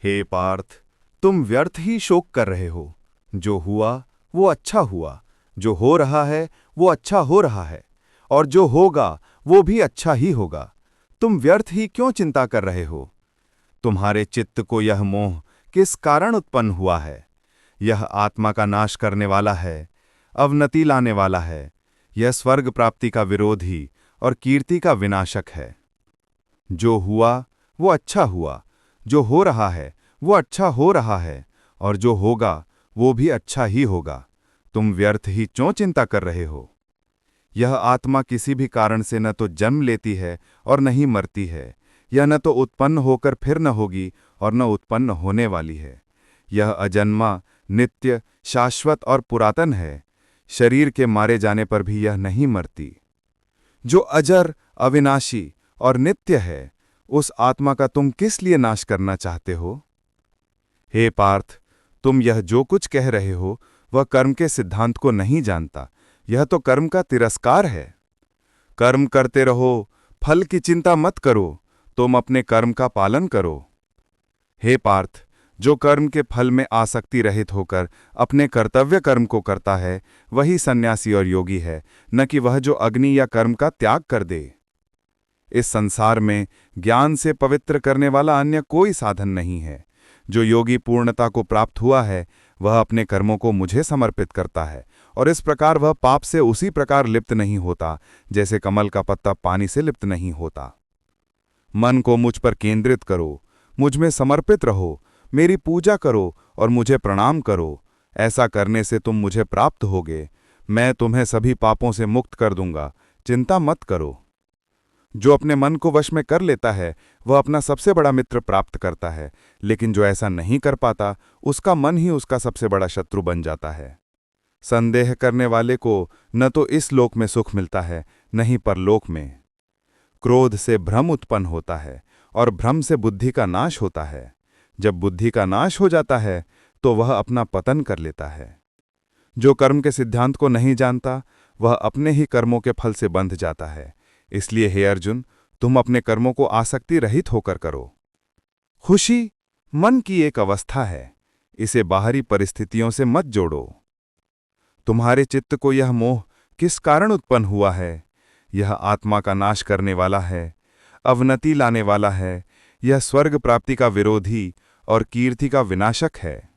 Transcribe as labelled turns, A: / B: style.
A: हे पार्थ, तुम व्यर्थ ही शोक कर रहे हो। जो हुआ वो अच्छा हुआ, जो हो रहा है वो अच्छा हो रहा है, और जो होगा वो भी अच्छा ही होगा। तुम व्यर्थ ही क्यों चिंता कर रहे हो? तुम्हारे चित्त को यह मोह किस कारण उत्पन्न हुआ है? यह आत्मा का नाश करने वाला है, अवनति लाने वाला है। यह स्वर्ग प्राप्ति का विरोधी और कीर्ति का विनाशक है। जो हुआ वो अच्छा हुआ, जो हो रहा है वो अच्छा हो रहा है, और जो होगा वो भी अच्छा ही होगा। तुम व्यर्थ ही क्यों चिंता कर रहे हो? यह आत्मा किसी भी कारण से न तो जन्म लेती है और न ही मरती है। यह न तो उत्पन्न होकर फिर न होगी और न उत्पन्न होने वाली है। यह अजन्मा, नित्य, शाश्वत और पुरातन है। शरीर के मारे जाने पर भी यह नहीं मरती। जो अजर, अविनाशी और नित्य है, उस आत्मा का तुम किस लिए नाश करना चाहते हो? हे पार्थ, तुम यह जो कुछ कह रहे हो वह कर्म के सिद्धांत को नहीं जानता। यह तो कर्म का तिरस्कार है। कर्म करते रहो, फल की चिंता मत करो, तुम अपने कर्म का पालन करो। हे पार्थ, जो कर्म के फल में आसक्ति रहित होकर अपने कर्तव्य कर्म को करता है, वही सन्यासी और योगी है, न कि वह जो अग्नि या कर्म का त्याग कर दे। इस संसार में ज्ञान से पवित्र करने वाला अन्य कोई साधन नहीं है। जो योगी पूर्णता को प्राप्त हुआ है, वह अपने कर्मों को मुझे समर्पित करता है, और इस प्रकार वह पाप से उसी प्रकार लिप्त नहीं होता जैसे कमल का पत्ता पानी से लिप्त नहीं होता। मन को मुझ पर केंद्रित करो, मुझ में समर्पित रहो, मेरी पूजा करो और मुझे प्रणाम करो। ऐसा करने से तुम मुझे प्राप्त होगे। मैं तुम्हें सभी पापों से मुक्त कर दूंगा, चिंता मत करो। जो अपने मन को वश में कर लेता है वह अपना सबसे बड़ा मित्र प्राप्त करता है, लेकिन जो ऐसा नहीं कर पाता उसका मन ही उसका सबसे बड़ा शत्रु बन जाता है। संदेह करने वाले को न तो इस लोक में सुख मिलता है, न ही परलोक में। क्रोध से भ्रम उत्पन्न होता है और भ्रम से बुद्धि का नाश होता है। जब बुद्धि का नाश हो जाता है तो वह अपना पतन कर लेता है। जो कर्म के सिद्धांत को नहीं जानता वह अपने ही कर्मों के फल से बंध जाता है। इसलिए हे अर्जुन, तुम अपने कर्मों को आसक्ति रहित होकर करो। खुशी मन की एक अवस्था है, इसे बाहरी परिस्थितियों से मत जोड़ो। तुम्हारे चित्त को यह मोह किस कारण उत्पन्न हुआ है? यह आत्मा का नाश करने वाला है, अवनति लाने वाला है। यह स्वर्ग प्राप्ति का विरोधी और कीर्ति का विनाशक है।